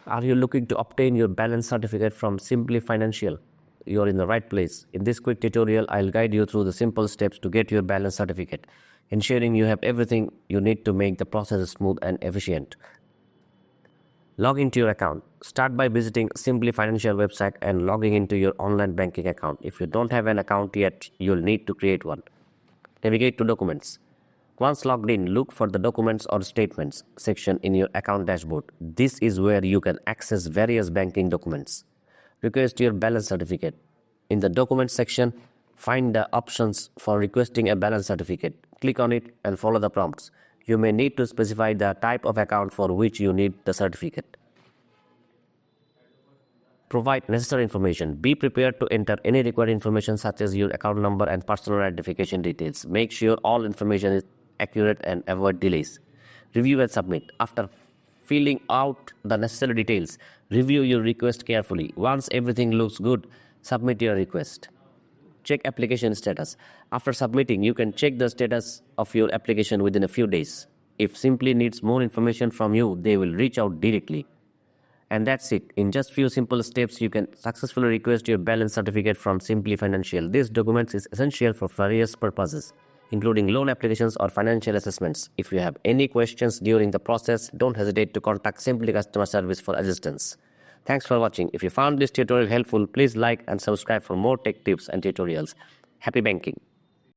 Are you looking to obtain your balance certificate from Simplii Financial? You're in the right place. In this quick tutorial, I'll guide you through the simple steps to get your balance certificate, ensuring you have everything you need to make the process smooth and efficient. Log into your account. Start by visiting Simplii Financial website and logging into your online banking account. If you don't have an account yet, you'll need to create one. Navigate to Documents. Once logged in, look for the Documents or Statements section in your account dashboard. This is where you can access various banking documents. Request your balance certificate. In the Documents section, find the options for requesting a balance certificate. Click on it and follow the prompts. You may need to specify the type of account for which you need the certificate. Provide necessary information. Be prepared to enter any required information such as your account number and personal identification details. Make sure all information is accurate and avoid delays. Review and submit. After filling out the necessary details, review your request carefully. Once everything looks good, submit your request. Check application status. After submitting, you can check the status of your application within a few days. If Simplii needs more information from you, they will reach out directly. And that's it. In just few simple steps, you can successfully request your balance certificate from Simplii Financial. This document is essential for various purposes, including loan applications or financial assessments. If you have any questions during the process, don't hesitate to contact Simplii Customer Service for assistance. Thanks for watching. If you found this tutorial helpful, please like and subscribe for more tech tips and tutorials. Happy banking!